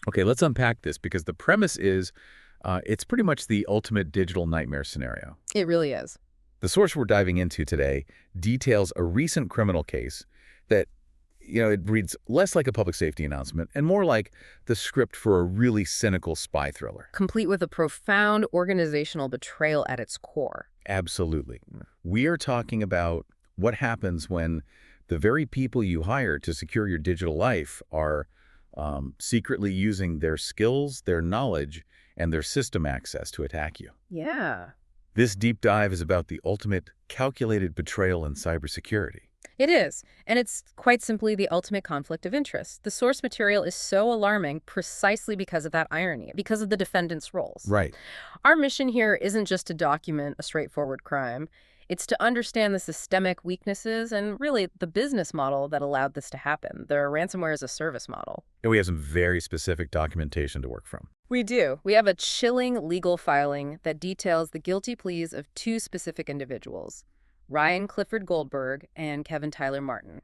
Okay, let's unpack this because the premise is it's pretty much the ultimate digital nightmare scenario. It really is. The source we're diving into today details a recent criminal case that, it reads less like a public safety announcement and more like the script for a really cynical spy thriller. Complete with a profound organizational betrayal at its core. Absolutely. We are talking about what happens when the very people you hire to secure your digital life are secretly using their skills, their knowledge, and their system access to attack you. Yeah. This deep dive is about the ultimate calculated betrayal in cybersecurity. It is, and it's quite simply the ultimate conflict of interest. The source material is so alarming precisely because of that irony, because of the defendant's roles. Right. Our mission here isn't just to document a straightforward crime. It's to understand the systemic weaknesses and really the business model that allowed this to happen, the ransomware as a service model. And we have some very specific documentation to work from. We do. We have a chilling legal filing that details the guilty pleas of two specific individuals, Ryan Clifford Goldberg and Kevin Tyler Martin.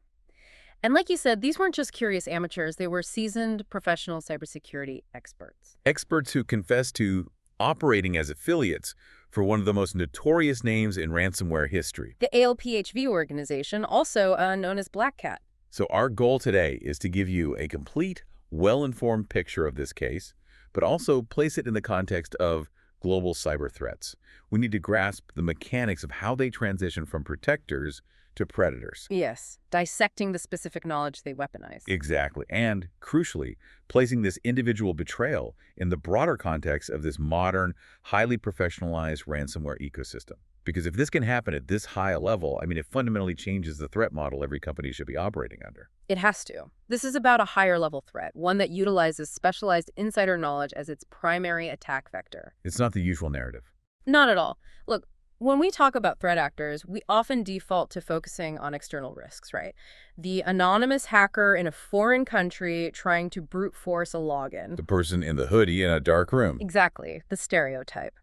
And like you said, these weren't just curious amateurs. They were seasoned professional cybersecurity experts. Experts who confess to operating as affiliates for one of the most notorious names in ransomware history. The ALPHV organization, also known as Black Cat. So our goal today is to give you a complete, well-informed picture of this case, but also place it in the context of global cyber threats. We need to grasp the mechanics of how they transition from protectors to predators. Yes, dissecting the specific knowledge they weaponize. Exactly. And, crucially, placing this individual betrayal in the broader context of this modern, highly professionalized ransomware ecosystem. Because if this can happen at this high a level, it fundamentally changes the threat model every company should be operating under. It has to. This is about a higher level threat, one that utilizes specialized insider knowledge as its primary attack vector. It's not the usual narrative. Not at all. Look, when we talk about threat actors, we often default to focusing on external risks, right? The anonymous hacker in a foreign country trying to brute force a login. The person in the hoodie in a dark room. Exactly, the stereotype.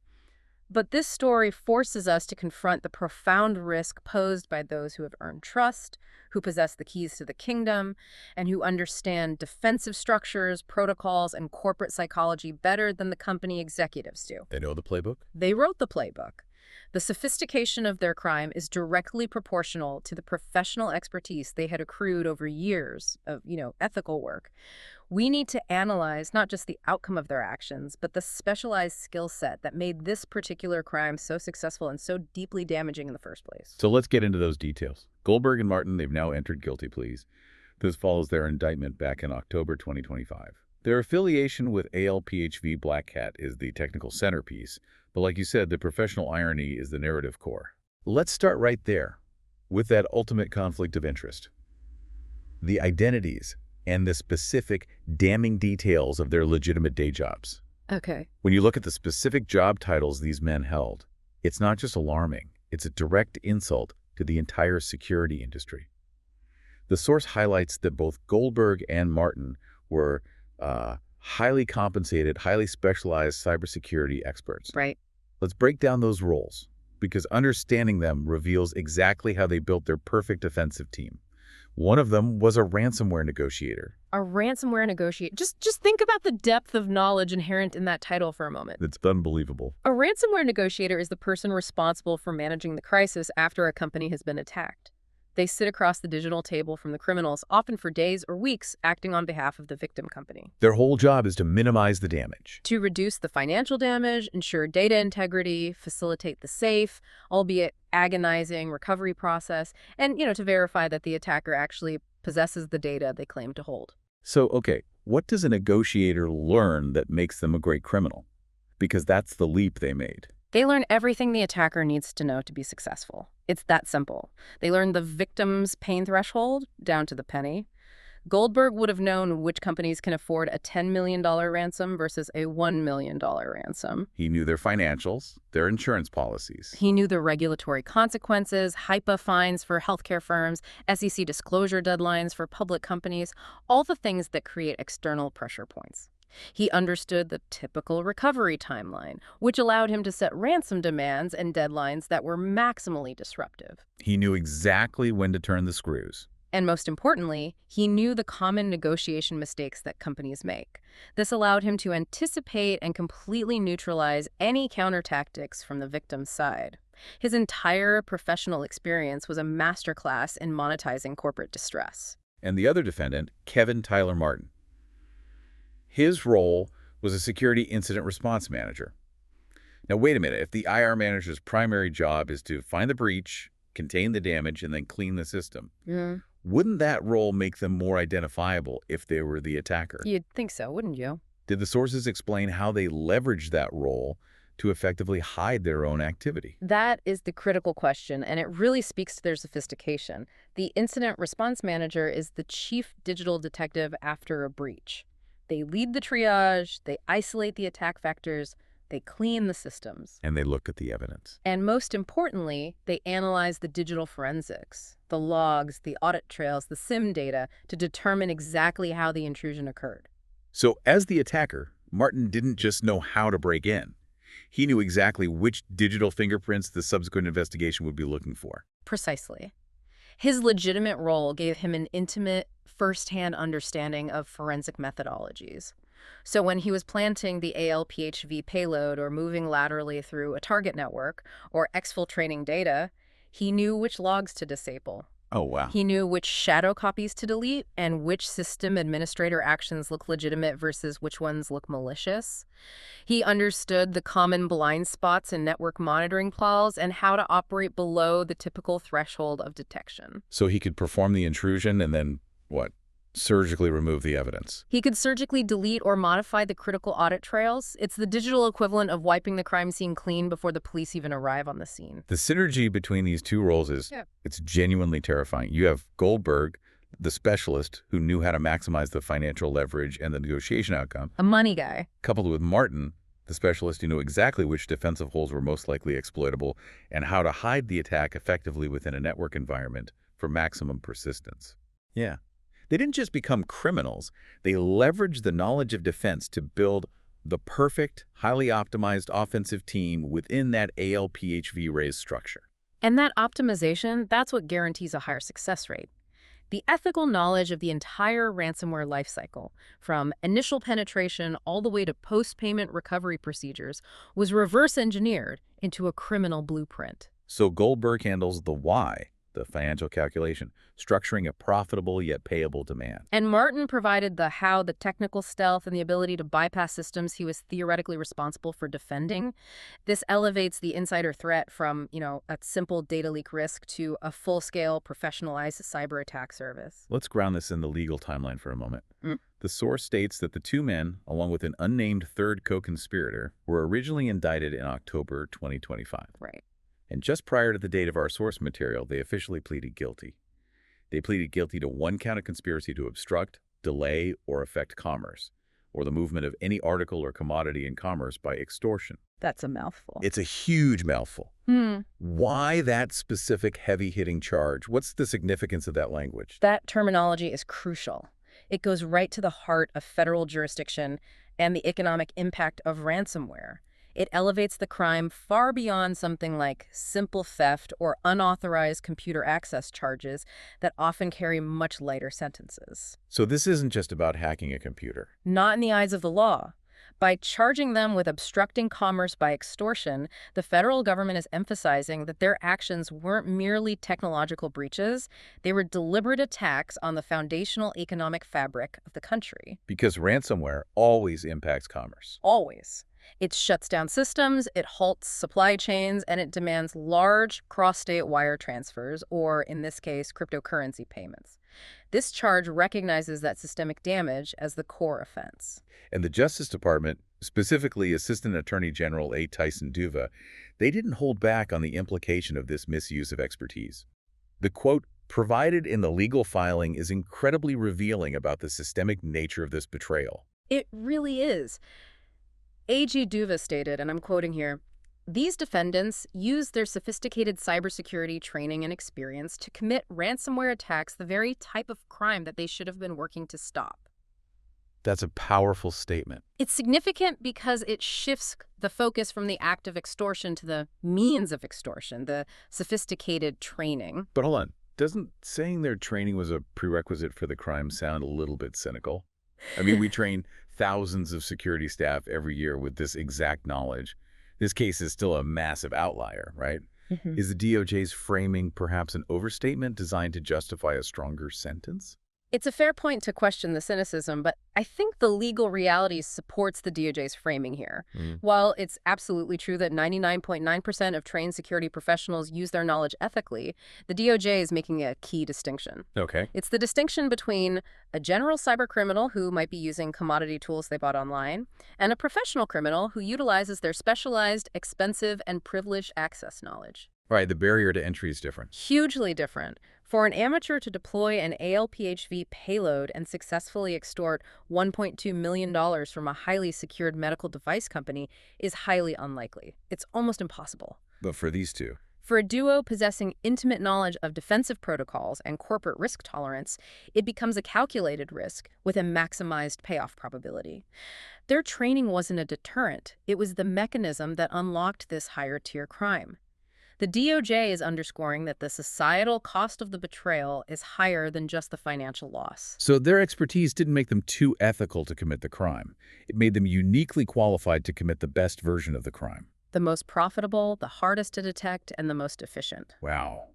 But this story forces us to confront the profound risk posed by those who have earned trust, who possess the keys to the kingdom, and who understand defensive structures, protocols, and corporate psychology better than the company executives do. They know the playbook? They wrote the playbook. The sophistication of their crime is directly proportional to the professional expertise they had accrued over years of, ethical work. We need to analyze not just the outcome of their actions, but the specialized skill set that made this particular crime so successful and so deeply damaging in the first place. So let's get into those details. Goldberg and Martin, they've now entered guilty pleas. This follows their indictment back in October 2025. Their affiliation with ALPHV Black Cat is the technical centerpiece, but like you said, the professional irony is the narrative core. Let's start right there with that ultimate conflict of interest. The identities and the specific damning details of their legitimate day jobs. Okay. When you look at the specific job titles these men held, it's not just alarming, it's a direct insult to the entire security industry. The source highlights that both Goldberg and Martin were highly compensated, highly specialized cybersecurity experts. Right. Let's break down those roles, because understanding them reveals exactly how they built their perfect offensive team. One of them was a ransomware negotiator. A ransomware negotiator. Just think about the depth of knowledge inherent in that title for a moment. It's unbelievable. A ransomware negotiator is the person responsible for managing the crisis after a company has been attacked. They sit across the digital table from the criminals, often for days or weeks, acting on behalf of the victim company. Their whole job is to minimize the damage. To reduce the financial damage, ensure data integrity, facilitate the safe, albeit agonizing recovery process, and, to verify that the attacker actually possesses the data they claim to hold. So, okay, what does a negotiator learn that makes them a great criminal? Because that's the leap they made. They learn everything the attacker needs to know to be successful. It's that simple. They learn the victim's pain threshold down to the penny. Goldberg would have known which companies can afford a $10 million ransom versus a $1 million ransom. He knew their financials, their insurance policies. He knew the regulatory consequences, HIPAA fines for healthcare firms, SEC disclosure deadlines for public companies, all the things that create external pressure points. He understood the typical recovery timeline, which allowed him to set ransom demands and deadlines that were maximally disruptive. He knew exactly when to turn the screws. And most importantly, he knew the common negotiation mistakes that companies make. This allowed him to anticipate and completely neutralize any counter-tactics from the victim's side. His entire professional experience was a masterclass in monetizing corporate distress. And the other defendant, Kevin Tyler Martin. His role was a security incident response manager. Now, wait a minute. If the IR manager's primary job is to find the breach, contain the damage, and then clean the system, wouldn't that role make them more identifiable if they were the attacker? You'd think so, wouldn't you? Did the sources explain how they leveraged that role to effectively hide their own activity? That is the critical question, and it really speaks to their sophistication. The incident response manager is the chief digital detective after a breach. They lead the triage, they isolate the attack vectors, they clean the systems. And they look at the evidence. And most importantly, they analyze the digital forensics, the logs, the audit trails, the SIM data to determine exactly how the intrusion occurred. So as the attacker, Martin didn't just know how to break in. He knew exactly which digital fingerprints the subsequent investigation would be looking for. Precisely. His legitimate role gave him an intimate, first-hand understanding of forensic methodologies. So when he was planting the ALPHV payload or moving laterally through a target network or exfiltrating data, he knew which logs to disable. Oh, wow. He knew which shadow copies to delete and which system administrator actions look legitimate versus which ones look malicious. He understood the common blind spots in network monitoring plows and how to operate below the typical threshold of detection. So he could perform the intrusion and then, what, surgically remove the evidence? He could surgically delete or modify the critical audit trails. It's the digital equivalent of wiping the crime scene clean before the police even arrive on the scene. The synergy between these two roles it's genuinely terrifying. You have Goldberg, the specialist who knew how to maximize the financial leverage and the negotiation outcome. A money guy. Coupled with Martin, the specialist who knew exactly which defensive holes were most likely exploitable and how to hide the attack effectively within a network environment for maximum persistence. Yeah. They didn't just become criminals. They leveraged the knowledge of defense to build the perfect, highly optimized offensive team within that ALPHV-raised structure. And that optimization, that's what guarantees a higher success rate. The ethical knowledge of the entire ransomware lifecycle, from initial penetration all the way to post-payment recovery procedures, was reverse engineered into a criminal blueprint. So Goldberg handles the why, the financial calculation, structuring a profitable yet payable demand. And Martin provided the how, the technical stealth, and the ability to bypass systems he was theoretically responsible for defending. This elevates the insider threat from, a simple data leak risk to a full-scale, professionalized cyber attack service. Let's ground this in the legal timeline for a moment. The source states that the two men, along with an unnamed third co-conspirator, were originally indicted in October 2025. Right. And just prior to the date of our source material, they officially pleaded guilty. They pleaded guilty to one count of conspiracy to obstruct, delay, or affect commerce, or the movement of any article or commodity in commerce by extortion. That's a mouthful. It's a huge mouthful. Why that specific heavy-hitting charge? What's the significance of that language? That terminology is crucial. It goes right to the heart of federal jurisdiction and the economic impact of ransomware. It elevates the crime far beyond something like simple theft or unauthorized computer access charges that often carry much lighter sentences. So this isn't just about hacking a computer. Not in the eyes of the law. By charging them with obstructing commerce by extortion, the federal government is emphasizing that their actions weren't merely technological breaches, they were deliberate attacks on the foundational economic fabric of the country. Because ransomware always impacts commerce. Always. It shuts down systems, it halts supply chains, and it demands large cross-state wire transfers, or in this case, cryptocurrency payments. This charge recognizes that systemic damage as the core offense. And the Justice Department, specifically Assistant Attorney General A. Tyson Duva, they didn't hold back on the implication of this misuse of expertise. The quote provided in the legal filing is incredibly revealing about the systemic nature of this betrayal. It really is. A.G. Duva stated, and I'm quoting here, "These defendants used their sophisticated cybersecurity training and experience to commit ransomware attacks, the very type of crime that they should have been working to stop." That's a powerful statement. It's significant because it shifts the focus from the act of extortion to the means of extortion, the sophisticated training. But hold on. Doesn't saying their training was a prerequisite for the crime sound a little bit cynical? I mean, we train thousands of security staff every year with this exact knowledge. This case is still a massive outlier, right? Mhm. Is the DOJ's framing perhaps an overstatement designed to justify a stronger sentence? It's a fair point to question the cynicism, but I think the legal reality supports the DOJ's framing here. Mm. While it's absolutely true that 99.9% of trained security professionals use their knowledge ethically, the DOJ is making a key distinction. Okay. It's the distinction between a general cybercriminal who might be using commodity tools they bought online and a professional criminal who utilizes their specialized, expensive, and privileged access knowledge. Right, the barrier to entry is different. Hugely different. For an amateur to deploy an ALPHV payload and successfully extort $1.2 million from a highly secured medical device company is highly unlikely. It's almost impossible. But for these two, For a duo possessing intimate knowledge of defensive protocols and corporate risk tolerance, it becomes a calculated risk with a maximized payoff probability. Their training wasn't a deterrent. It was the mechanism that unlocked this higher-tier crime. The DOJ is underscoring that the societal cost of the betrayal is higher than just the financial loss. so their expertise didn't make them too ethical to commit the crime. It made them uniquely qualified to commit the best version of the crime. The most profitable, the hardest to detect, and the most efficient. Wow.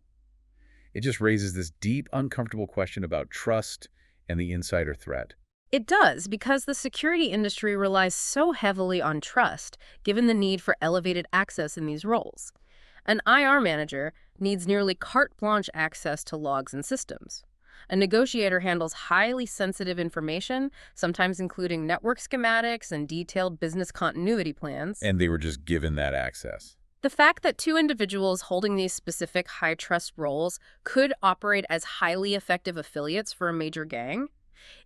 It just raises this deep, uncomfortable question about trust and the insider threat. It does, because the security industry relies so heavily on trust, given the need for elevated access in these roles. An IR manager needs nearly carte blanche access to logs and systems. A negotiator handles highly sensitive information, sometimes including network schematics and detailed business continuity plans. And they were just given that access. The fact that two individuals holding these specific high-trust roles could operate as highly effective affiliates for a major gang,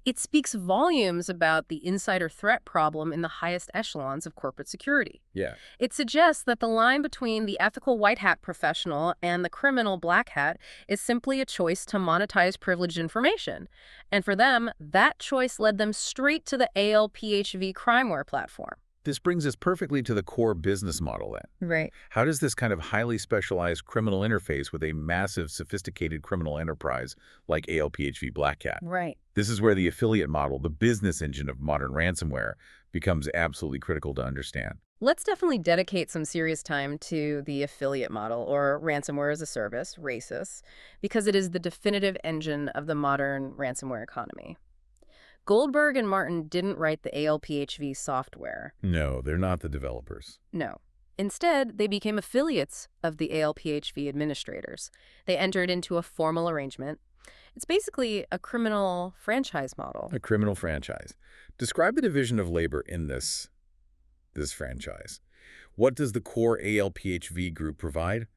it speaks volumes about the insider threat problem in the highest echelons of corporate security. Yeah. It suggests that the line between the ethical white hat professional and the criminal black hat is simply a choice to monetize privileged information. And for them, that choice led them straight to the ALPHV crimeware platform. This brings us perfectly to the core business model then. Right. How does this kind of highly specialized criminal interface with a massive, sophisticated criminal enterprise like ALPHV Black Hat? Right. This is where the affiliate model, the business engine of modern ransomware, becomes absolutely critical to understand. Let's definitely dedicate some serious time to the affiliate model, or ransomware as a service, RACIS, because it is the definitive engine of the modern ransomware economy. Goldberg and Martin didn't write the ALPHV software. No, they're not the developers. No. Instead, they became affiliates of the ALPHV administrators. They entered into a formal arrangement. It's basically a criminal franchise model. A criminal franchise. Describe the division of labor in this franchise. What does the core ALPHV group provide?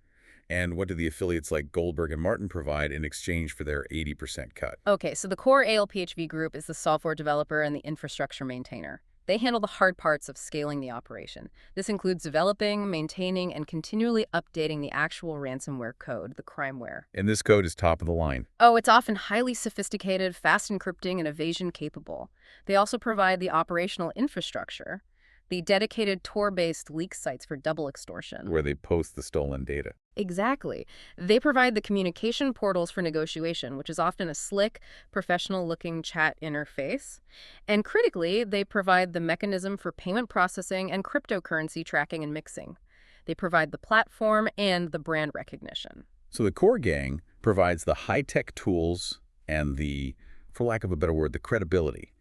And what do the affiliates like Goldberg and Martin provide in exchange for their 80% cut? Okay, so the core ALPHV group is the software developer and the infrastructure maintainer. They handle the hard parts of scaling the operation. This includes developing, maintaining, and continually updating the actual ransomware code, the crimeware. And this code is top of the line. Oh, it's often highly sophisticated, fast encrypting, and evasion capable. They also provide the operational infrastructure, the dedicated Tor-based leak sites for double extortion. Where they post the stolen data. Exactly. They provide the communication portals for negotiation, which is often a slick, professional-looking chat interface. And critically, they provide the mechanism for payment processing and cryptocurrency tracking and mixing. They provide the platform and the brand recognition. So the core gang provides the high-tech tools and the, for lack of a better word, the credibility.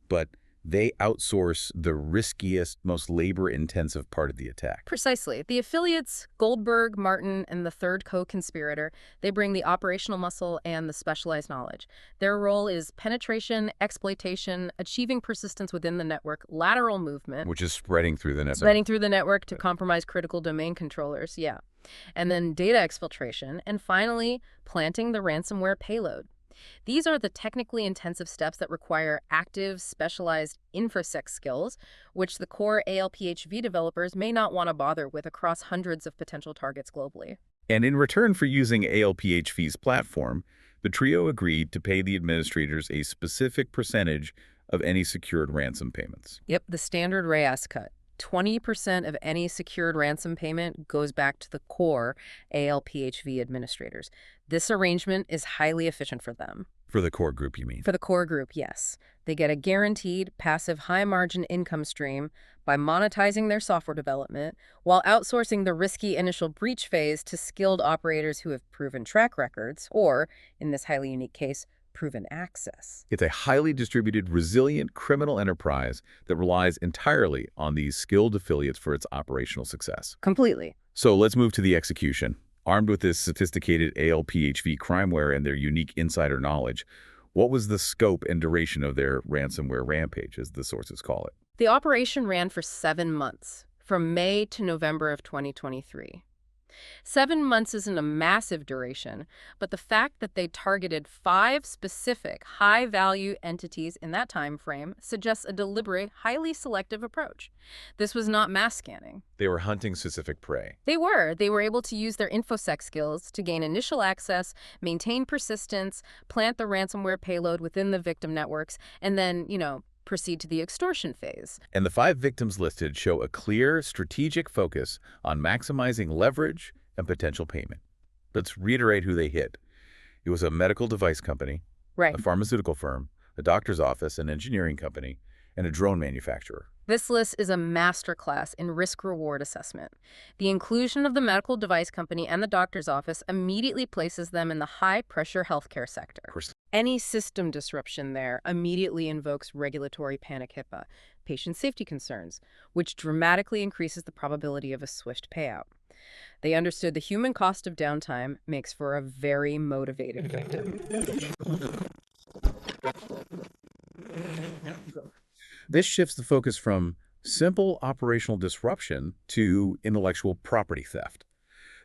But they outsource the riskiest, most labor-intensive part of the attack. Precisely. The affiliates, Goldberg, Martin, and the third co-conspirator, they bring the operational muscle and the specialized knowledge. Their role is penetration, exploitation, achieving persistence within the network, lateral movement. Which is spreading through the network. Spreading through the network to compromise critical domain controllers, yeah. And then data exfiltration, and finally, planting the ransomware payload. These are the technically intensive steps that require active, specialized Infosec skills, which the core ALPHV developers may not want to bother with across hundreds of potential targets globally. And in return for using ALPHV's platform, the trio agreed to pay the administrators a specific percentage of any secured ransom payments. Yep, the standard RAS cut. 20% of any secured ransom payment goes back to the core ALPHV administrators. This arrangement is highly efficient for them. For the core group, you mean? For the core group, yes. They get a guaranteed, passive, high-margin income stream by monetizing their software development while outsourcing the risky initial breach phase to skilled operators who have proven track records or, in this highly unique case, proven access. It's a highly distributed, resilient criminal enterprise that relies entirely on these skilled affiliates for its operational success. Completely. So let's move to the execution. Armed with this sophisticated ALPHV crimeware and their unique insider knowledge, what was the scope and duration of their ransomware rampage, as the sources call it? The operation ran for 7 months, from May to November of 2023. 7 months isn't a massive duration, but the fact that they targeted 5 specific high-value entities in that time frame suggests a deliberate, highly selective approach. This was not mass scanning. They were hunting specific prey. They were able to use their Infosec skills to gain initial access, maintain persistence, plant the ransomware payload within the victim networks, and then, proceed to the extortion phase. And the 5 victims listed show a clear, strategic focus on maximizing leverage and potential payment. Let's reiterate who they hit. It was a medical device company, Right. a pharmaceutical firm, a doctor's office, an engineering company, and a drone manufacturer. This list is a masterclass in risk-reward assessment. The inclusion of the medical device company and the doctor's office immediately places them in the high-pressure healthcare sector. Of course, Any system disruption there immediately invokes regulatory panic HIPAA, patient safety concerns, which dramatically increases the probability of a swift payout. They understood the human cost of downtime makes for a very motivated victim. this shifts the focus from simple operational disruption to intellectual property theft.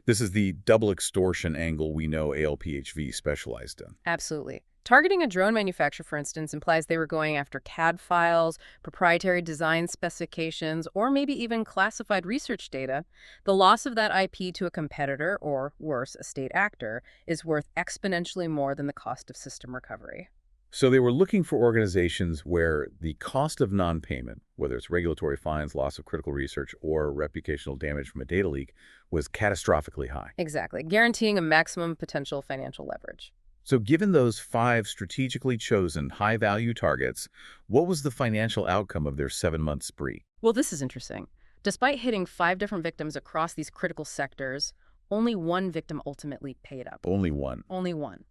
This is the double extortion angle we know ALPHV specialized in. Absolutely. Targeting a drone manufacturer, for instance, implies they were going after CAD files, proprietary design specifications, or maybe even classified research data. The loss of that IP to a competitor, or worse, a state actor, is worth exponentially more than the cost of system recovery. So they were looking for organizations where the cost of non-payment, whether it's regulatory fines, loss of critical research, or reputational damage from a data leak, was catastrophically high. Exactly, guaranteeing a maximum potential financial leverage. So given those 5 strategically chosen high-value targets, what was the financial outcome of their 7-month spree? Well, this is interesting. Despite hitting 5 different victims across these critical sectors, only one victim ultimately paid up. Only one. Only one.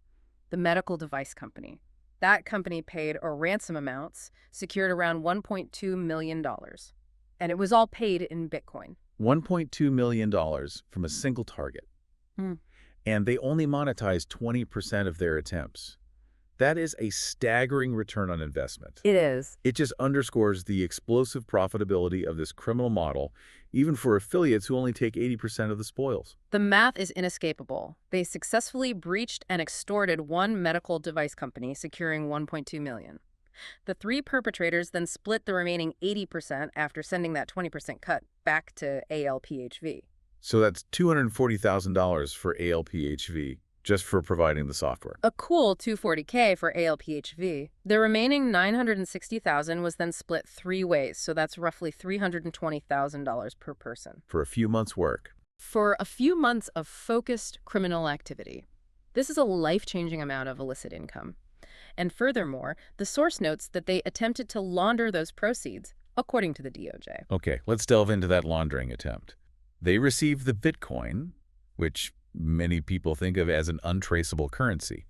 The medical device company. That company paid a ransom amounts, secured around $1.2 million. And it was all paid in Bitcoin. $1.2 million from a single target. And they only monetized 20% of their attempts. That is a staggering return on investment. It is. It just underscores the explosive profitability of this criminal model, even for affiliates who only take 80% of the spoils. The math is inescapable. They successfully breached and extorted one medical device company, securing $1.2 million. The 3 perpetrators then split the remaining 80% after sending that 20% cut back to ALPHV. So that's $240,000 for ALPHV, just for providing the software. A cool $240K for ALPHV. The remaining $960,000 was then split 3 ways, so that's roughly $320,000 per person. For a few months' work. For a few months of focused criminal activity. This is a life-changing amount of illicit income. And furthermore, the source notes that they attempted to launder those proceeds, according to the DOJ. Okay, let's delve into that laundering attempt. They received the Bitcoin, which many people think of as an untraceable currency.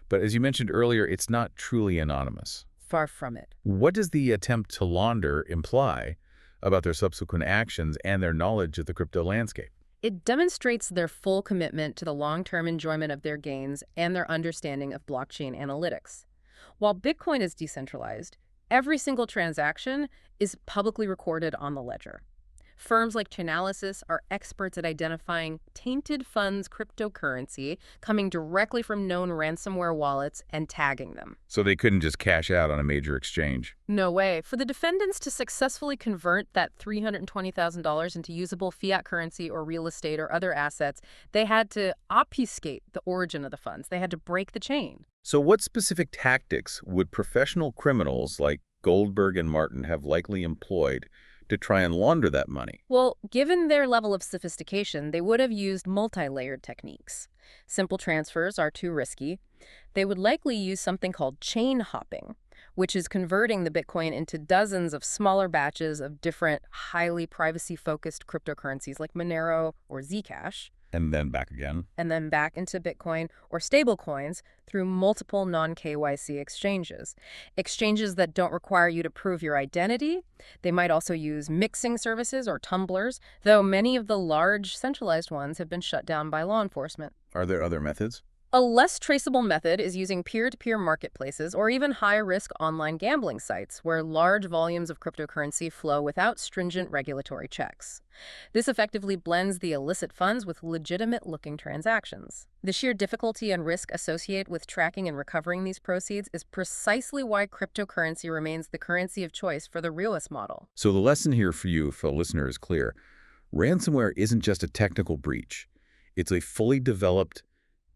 But as you mentioned earlier, it's not truly anonymous. Far from it. What does the attempt to launder imply about their subsequent actions and their knowledge of the crypto landscape? It demonstrates their full commitment to the long-term enjoyment of their gains and their understanding of blockchain analytics. While Bitcoin is decentralized, every single transaction is publicly recorded on the ledger. Firms like Chainalysis are experts at identifying tainted funds cryptocurrency coming directly from known ransomware wallets and tagging them. So they couldn't just cash out on a major exchange. No way. For the defendants to successfully convert that $320,000 into usable fiat currency or real estate or other assets, they had to obfuscate the origin of the funds. They had to break the chain. So what specific tactics would professional criminals like Goldberg and Martin have likely employed to try and launder that money? Well, given their level of sophistication, they would have used multi-layered techniques. Simple transfers are too risky. They would likely use something called chain hopping, which is converting the Bitcoin into dozens of smaller batches of different, highly privacy-focused cryptocurrencies like Monero or Zcash, And then back again. and then back into Bitcoin or stablecoins through multiple non-KYC exchanges. Exchanges that don't require you to prove your identity. They might also use mixing services or tumblers, though many of the large centralized ones have been shut down by law enforcement. Are there other methods? A less traceable method is using peer-to-peer marketplaces or even high-risk online gambling sites where large volumes of cryptocurrency flow without stringent regulatory checks. This effectively blends the illicit funds with legitimate-looking transactions. The sheer difficulty and risk associated with tracking and recovering these proceeds is precisely why cryptocurrency remains the currency of choice for the realist model. So the lesson here for you, for listener, is clear. Ransomware isn't just a technical breach. It's a fully developed,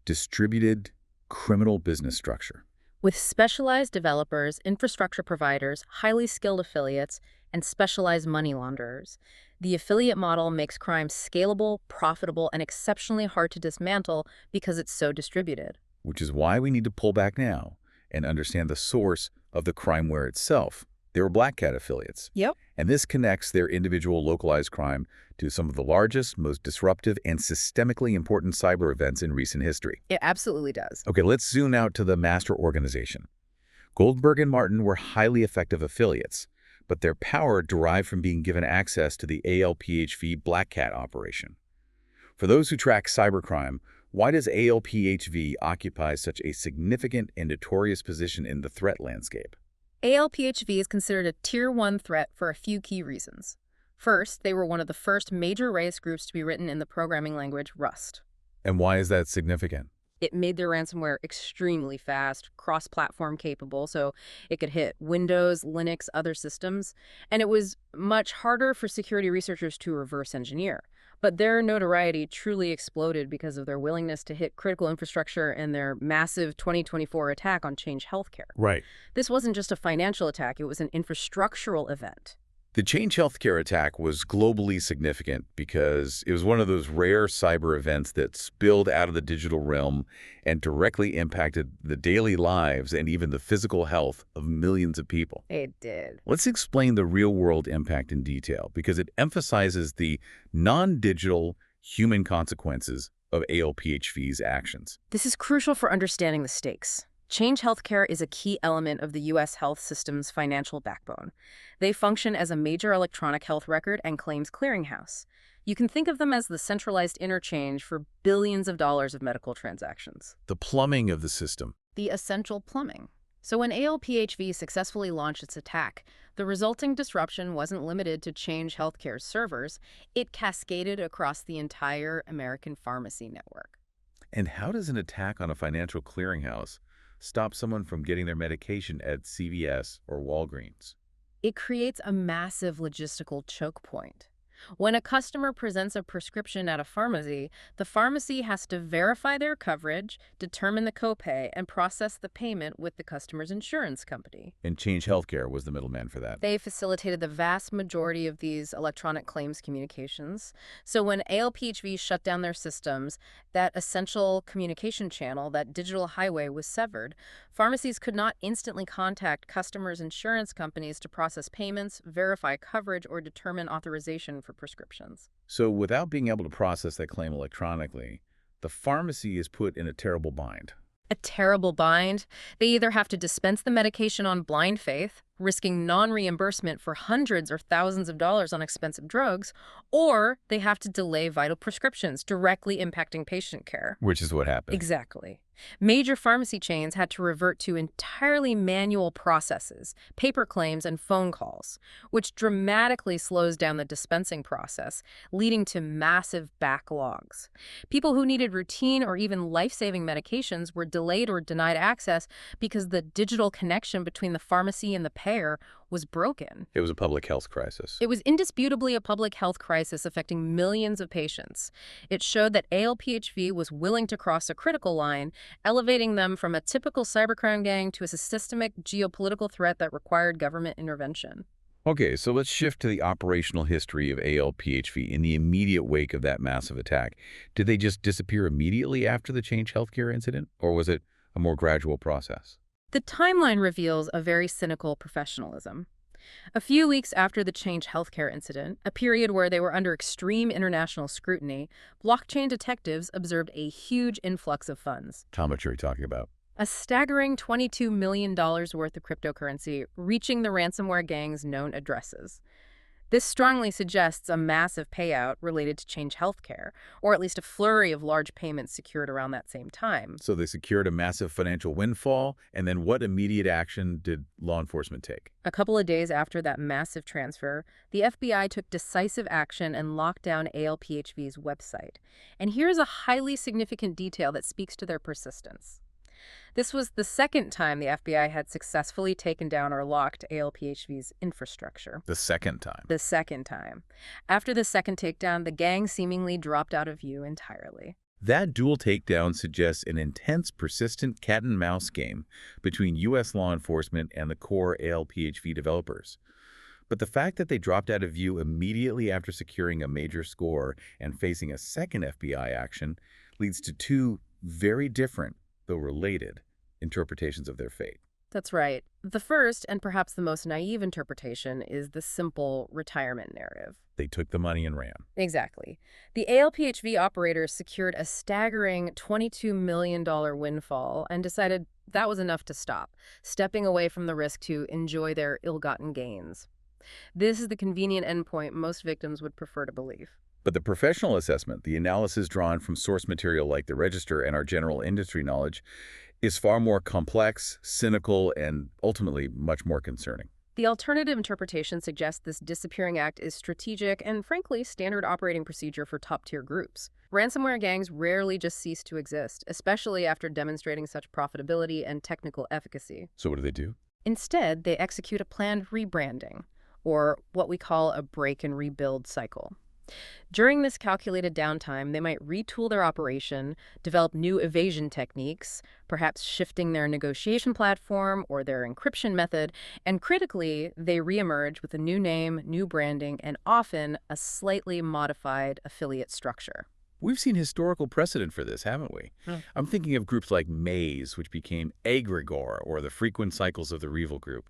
distributed criminal business structure. With specialized developers, infrastructure providers, highly skilled affiliates, and specialized money launderers, the affiliate model makes crime scalable, profitable, and exceptionally hard to dismantle because it's so distributed. Which is why we need to pull back now and understand the source of the crimeware itself. They were Black Cat affiliates. Yep. And this connects their individual localized crime to some of the largest, most disruptive, and systemically important cyber events in recent history. It absolutely does. Okay, let's zoom out to the master organization. Goldberg and Martin were highly effective affiliates, but their power derived from being given access to the ALPHV Black Cat operation. For those who track cybercrime, why does ALPHV occupy such a significant and notorious position in the threat landscape? ALPHV is considered a Tier 1 threat for a few key reasons. First, they were one of the first major race groups to be written in the programming language Rust. And why is that significant? It made their ransomware extremely fast, cross-platform capable, so it could hit Windows, Linux, other systems, and it was much harder for security researchers to reverse engineer. But their notoriety truly exploded because of their willingness to hit critical infrastructure and their massive 2024 attack on Change Healthcare. Right. This wasn't just a financial attack, it was an infrastructural event. The Change Healthcare attack was globally significant because it was one of those rare cyber events that spilled out of the digital realm and directly impacted the daily lives and even the physical health of millions of people. It did. Let's explain the real-world impact in detail because it emphasizes the non-digital human consequences of ALPHV's actions. This is crucial for understanding the stakes. Change Healthcare is a key element of the U.S. health system's financial backbone. They function as a major electronic health record and claims clearinghouse. You can think of them as the centralized interchange for billions of dollars of medical transactions. The plumbing of the system. The essential plumbing. So when ALPHV successfully launched its attack, the resulting disruption wasn't limited to Change Healthcare's servers. It cascaded across the entire American pharmacy network. And how does an attack on a financial clearinghouse stop someone from getting their medication at CVS or Walgreens? It creates a massive logistical choke point. When a customer presents a prescription at a pharmacy, the pharmacy has to verify their coverage, determine the copay, and process the payment with the customer's insurance company. And Change Healthcare was the middleman for that. They facilitated the vast majority of these electronic claims communications. So when ALPHV shut down their systems, that essential communication channel, that digital highway, was severed. Pharmacies could not instantly contact customers' insurance companies to process payments, verify coverage, or determine authorization for prescriptions. So without being able to process that claim electronically, the pharmacy is put in a terrible bind. A terrible bind. They either have to dispense the medication on blind faith, risking non-reimbursement for hundreds or thousands of dollars on expensive drugs, or they have to delay vital prescriptions, directly impacting patient care. Which is what happened. Exactly. Major pharmacy chains had to revert to entirely manual processes, paper claims, and phone calls, which dramatically slows down the dispensing process, leading to massive backlogs. People who needed routine or even life-saving medications were delayed or denied access because the digital connection between the pharmacy and the payer was broken. It was a public health crisis. It was indisputably a public health crisis affecting millions of patients. It showed that ALPHV was willing to cross a critical line, elevating them from a typical cybercrime gang to a systemic geopolitical threat that required government intervention. Okay, so let's shift to the operational history of ALPHV in the immediate wake of that massive attack. Did they just disappear immediately after the Change Healthcare incident, or was it a more gradual process? The timeline reveals a very cynical professionalism. A few weeks after the Change Healthcare incident, a period where they were under extreme international scrutiny, blockchain detectives observed a huge influx of funds. How much are we talking about? A staggering $22 million worth of cryptocurrency reaching the ransomware gang's known addresses. This strongly suggests a massive payout related to Change Healthcare, or at least a flurry of large payments secured around that same time. So they secured a massive financial windfall, and then what immediate action did law enforcement take? A couple of days after that massive transfer, the FBI took decisive action and locked down ALPHV's website. And here's a highly significant detail that speaks to their persistence. This was the second time the FBI had successfully taken down or locked ALPHV's infrastructure. The second time. The second time. After the second takedown, the gang seemingly dropped out of view entirely. That dual takedown suggests an intense, persistent cat-and-mouse game between U.S. law enforcement and the core ALPHV developers. But the fact that they dropped out of view immediately after securing a major score and facing a second FBI action leads to two very different, though related, interpretations of their fate. That's right. The first, and perhaps the most naive interpretation, is the simple retirement narrative. They took the money and ran. Exactly. The ALPHV operators secured a staggering $22 million windfall and decided that was enough to stop, stepping away from the risk to enjoy their ill-gotten gains. This is the convenient endpoint most victims would prefer to believe. But the professional assessment, the analysis drawn from source material like the register and our general industry knowledge, is far more complex, cynical, and ultimately much more concerning. The alternative interpretation suggests this disappearing act is strategic and, frankly, standard operating procedure for top-tier groups. Ransomware gangs rarely just cease to exist, especially after demonstrating such profitability and technical efficacy. So what do they do? Instead, they execute a planned rebranding, or what we call a break and rebuild cycle. During this calculated downtime, they might retool their operation, develop new evasion techniques, perhaps shifting their negotiation platform or their encryption method, and critically, they reemerge with a new name, new branding, and often a slightly modified affiliate structure. We've seen historical precedent for this, haven't we? I'm thinking of groups like Maze, which became Egregore, or the frequent cycles of the Revel Group.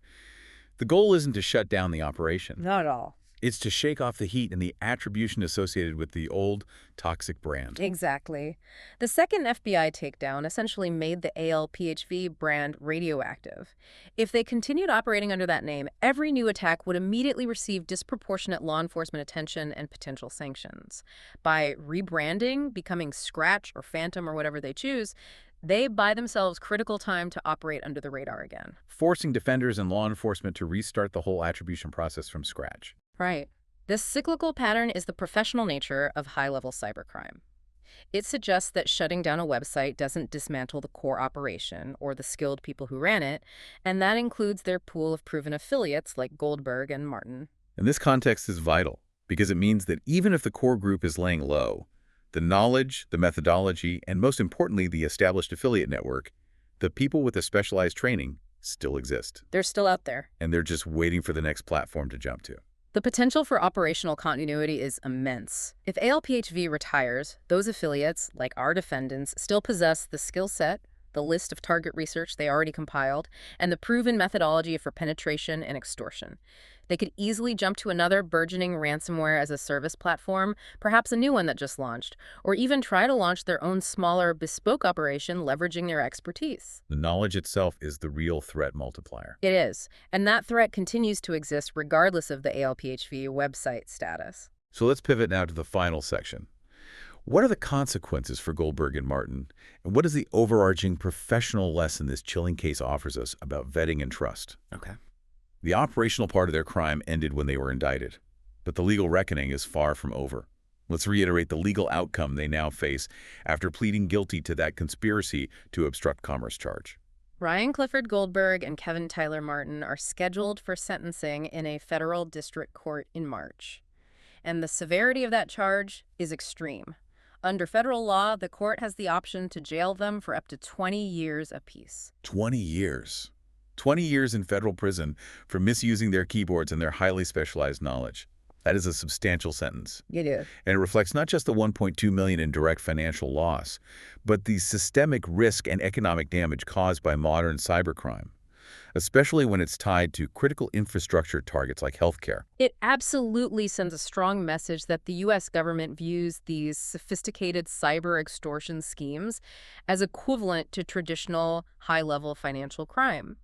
The goal isn't to shut down the operation. Not at all. It's to shake off the heat and the attribution associated with the old, toxic brand. Exactly. The second FBI takedown essentially made the ALPHV brand radioactive. If they continued operating under that name, every new attack would immediately receive disproportionate law enforcement attention and potential sanctions. By rebranding, becoming Scratch or Phantom or whatever they choose, they buy themselves critical time to operate under the radar again. Forcing defenders and law enforcement to restart the whole attribution process from scratch. Right. This cyclical pattern is the professional nature of high-level cybercrime. It suggests that shutting down a website doesn't dismantle the core operation or the skilled people who ran it, and that includes their pool of proven affiliates like Goldberg and Martin. And this context is vital because it means that even if the core group is laying low, the knowledge, the methodology, and most importantly, the established affiliate network, the people with the specialized training still exist. They're still out there. And they're just waiting for the next platform to jump to. The potential for operational continuity is immense. If ALPHV retires, those affiliates, like our defendants, still possess the skill set, the list of target research they already compiled, and the proven methodology for penetration and extortion. They could easily jump to another burgeoning ransomware as a service platform, perhaps a new one that just launched, or even try to launch their own smaller, bespoke operation leveraging their expertise. The knowledge itself is the real threat multiplier. It is, and that threat continues to exist regardless of the ALPHV website status. So let's pivot now to the final section. What are the consequences for Goldberg and Martin, and what is the overarching professional lesson this chilling case offers us about vetting and trust? Okay. The operational part of their crime ended when they were indicted, but the legal reckoning is far from over. Let's reiterate the legal outcome they now face after pleading guilty to that conspiracy to obstruct commerce charge. Ryan Clifford Goldberg and Kevin Tyler Martin are scheduled for sentencing in a federal district court in March. And the severity of that charge is extreme. Under federal law, the court has the option to jail them for up to 20 years apiece. 20 years. 20 years in federal prison for misusing their keyboards and their highly specialized knowledge. That is a substantial sentence. It is. And it reflects not just the $1.2 million in direct financial loss, but the systemic risk and economic damage caused by modern cybercrime, especially when it's tied to critical infrastructure targets like healthcare. It absolutely sends a strong message that the U.S. government views these sophisticated cyber extortion schemes as equivalent to traditional high-level financial crime.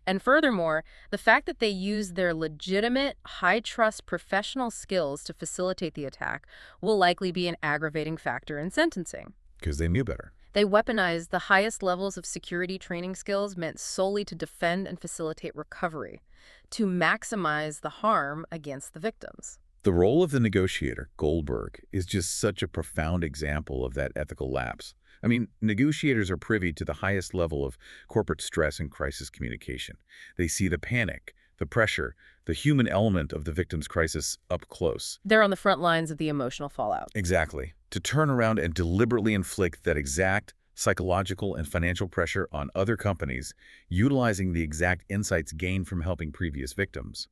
And furthermore, the fact that they use their legitimate, high-trust professional skills to facilitate the attack will likely be an aggravating factor in sentencing. Because they knew better. They weaponized the highest levels of security training skills meant solely to defend and facilitate recovery, to maximize the harm against the victims. The role of the negotiator, Goldberg, is just such a profound example of that ethical lapse. I mean, negotiators are privy to the highest level of corporate stress and crisis communication. They see the panic, the pressure, the human element of the victim's crisis up close. They're on the front lines of the emotional fallout. Exactly. To turn around and deliberately inflict that exact psychological and financial pressure on other companies, utilizing the exact insights gained from helping previous victims.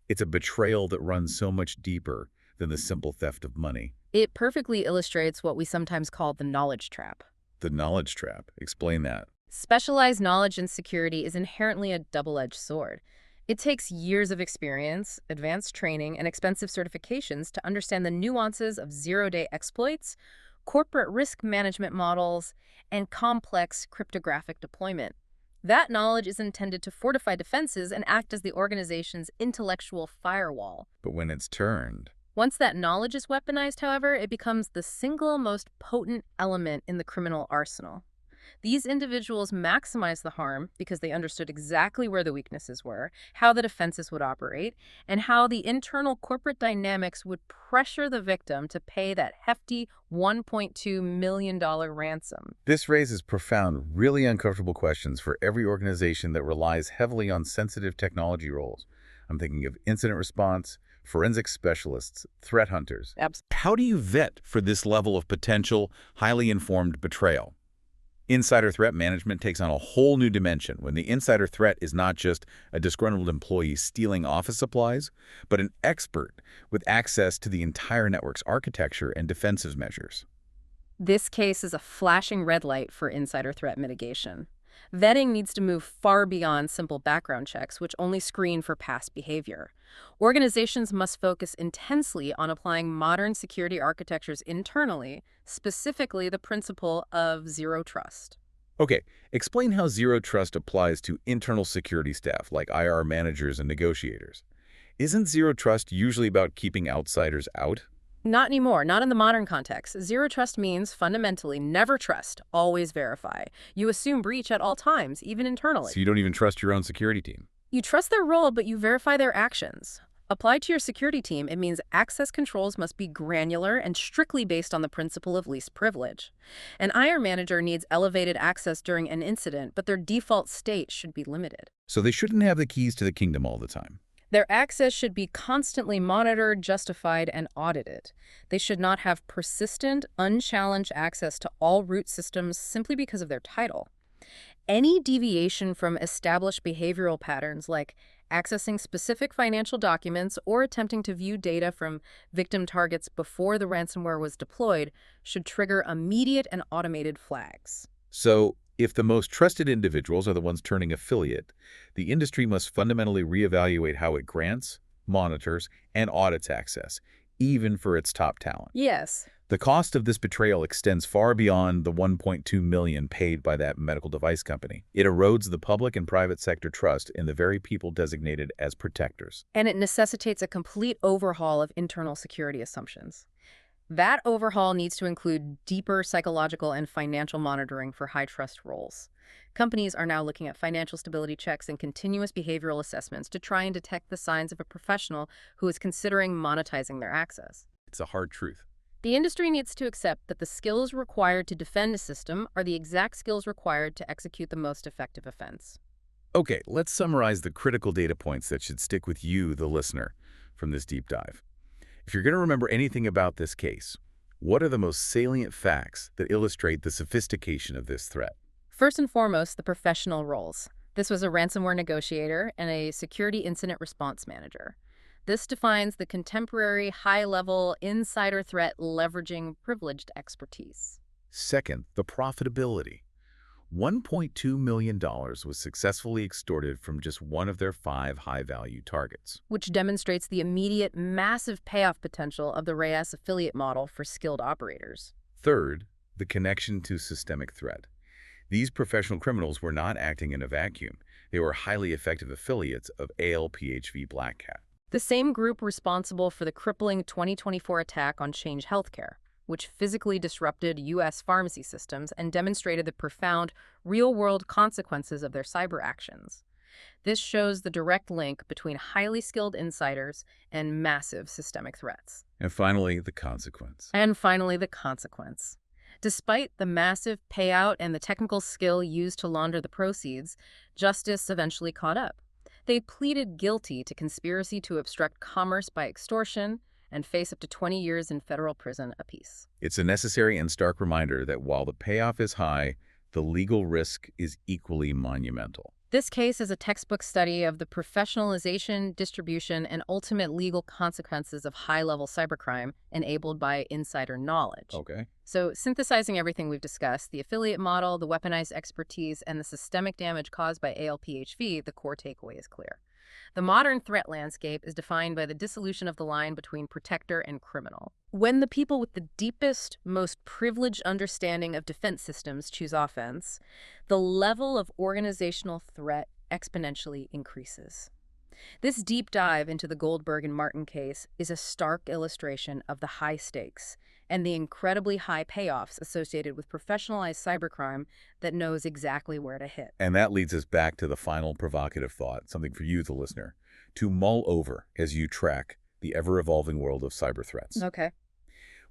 It's a betrayal that runs so much deeper than the simple theft of money. It perfectly illustrates what we sometimes call the knowledge trap. The knowledge trap. Explain that. Specialized knowledge in security is inherently a double-edged sword. It takes years of experience, advanced training, and expensive certifications to understand the nuances of zero-day exploits, corporate risk management models, and complex cryptographic deployment. That knowledge is intended to fortify defenses and act as the organization's intellectual firewall. But when it's turned... Once that knowledge is weaponized, however, it becomes the single most potent element in the criminal arsenal. These individuals maximize the harm because they understood exactly where the weaknesses were, how the defenses would operate, and how the internal corporate dynamics would pressure the victim to pay that hefty $1.2 million ransom. This raises profound, really uncomfortable questions for every organization that relies heavily on sensitive technology roles. I'm thinking of incident response, forensic specialists, threat hunters. Absolutely. How do you vet for this level of potential, highly informed betrayal? Insider threat management takes on a whole new dimension when the insider threat is not just a disgruntled employee stealing office supplies, but an expert with access to the entire network's architecture and defensive measures. This case is a flashing red light for insider threat mitigation. Vetting needs to move far beyond simple background checks, which only screen for past behavior. Organizations must focus intensely on applying modern security architectures internally, specifically the principle of zero trust. Okay, explain how zero trust applies to internal security staff like IR managers and negotiators. Isn't zero trust usually about keeping outsiders out? Not anymore, not in the modern context. Zero trust means fundamentally never trust, always verify. You assume breach at all times, even internally. So you don't even trust your own security team? You trust their role, but you verify their actions. Applied to your security team, it means access controls must be granular and strictly based on the principle of least privilege. An IR manager needs elevated access during an incident, but their default state should be limited. So they shouldn't have the keys to the kingdom all the time. Their access should be constantly monitored, justified, and audited. They should not have persistent, unchallenged access to all root systems simply because of their title. Any deviation from established behavioral patterns like accessing specific financial documents or attempting to view data from victim targets before the ransomware was deployed should trigger immediate and automated flags. So, if the most trusted individuals are the ones turning affiliate, the industry must fundamentally reevaluate how it grants, monitors, and audits access, even for its top talent. Yes. The cost of this betrayal extends far beyond the $1.2 million paid by that medical device company. It erodes the public and private sector trust in the very people designated as protectors. And it necessitates a complete overhaul of internal security assumptions. That overhaul needs to include deeper psychological and financial monitoring for high-trust roles. Companies are now looking at financial stability checks and continuous behavioral assessments to try and detect the signs of a professional who is considering monetizing their access. It's a hard truth. The industry needs to accept that the skills required to defend a system are the exact skills required to execute the most effective offense. Okay, let's summarize the critical data points that should stick with you, the listener, from this deep dive. If you're going to remember anything about this case, what are the most salient facts that illustrate the sophistication of this threat? First and foremost, the professional roles. This was a ransomware negotiator and a security incident response manager. This defines the contemporary high-level insider threat leveraging privileged expertise. Second, the profitability. $1.2 million was successfully extorted from just one of their 5 high-value targets. Which demonstrates the immediate massive payoff potential of the RAS affiliate model for skilled operators. Third, the connection to systemic threat. These professional criminals were not acting in a vacuum. They were highly effective affiliates of ALPHV Black Hat. The same group responsible for the crippling 2024 attack on Change Healthcare, which physically disrupted U.S. pharmacy systems and demonstrated the profound, real-world consequences of their cyber actions. This shows the direct link between highly skilled insiders and massive systemic threats. And finally, the consequence. Despite the massive payout and the technical skill used to launder the proceeds, justice eventually caught up. They pleaded guilty to conspiracy to obstruct commerce by extortion and face up to 20 years in federal prison apiece. It's a necessary and stark reminder that while the payoff is high, the legal risk is equally monumental. This case is a textbook study of the professionalization, distribution, and ultimate legal consequences of high-level cybercrime enabled by insider knowledge. Okay. So, synthesizing everything we've discussed, the affiliate model, the weaponized expertise, and the systemic damage caused by ALPHV, the core takeaway is clear. The modern threat landscape is defined by the dissolution of the line between protector and criminal. When the people with the deepest, most privileged understanding of defense systems choose offense, the level of organizational threat exponentially increases. This deep dive into the Goldberg and Martin case is a stark illustration of the high stakes and the incredibly high payoffs associated with professionalized cybercrime that knows exactly where to hit. And that leads us back to the final provocative thought, something for you, the listener, to mull over as you track the ever-evolving world of cyber threats. Okay.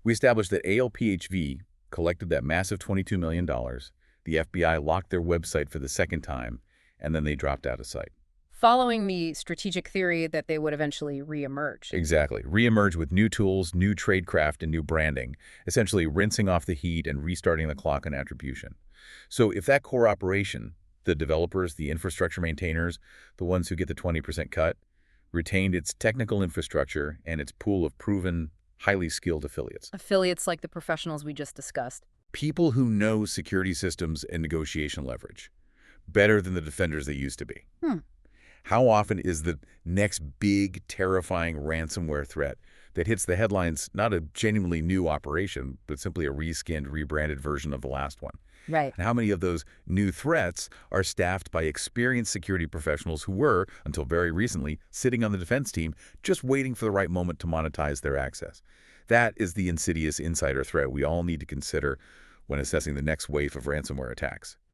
We established that ALPHV collected that massive $22 million, the FBI locked their website for the second time, and then they dropped out of sight. Following the strategic theory that they would eventually reemerge. Exactly. Reemerge with new tools, new tradecraft, and new branding, essentially rinsing off the heat and restarting the clock on attribution. So if that core operation, the developers, the infrastructure maintainers, the ones who get the 20% cut, retained its technical infrastructure and its pool of proven, highly skilled affiliates. Affiliates like the professionals we just discussed. People who know security systems and negotiation leverage better than the defenders they used to be. How often is the next big, terrifying ransomware threat that hits the headlines not a genuinely new operation, but simply a reskinned, rebranded version of the last one? Right. And how many of those new threats are staffed by experienced security professionals who were, until very recently, sitting on the defense team, just waiting for the right moment to monetize their access? That is the insidious insider threat we all need to consider when assessing the next wave of ransomware attacks.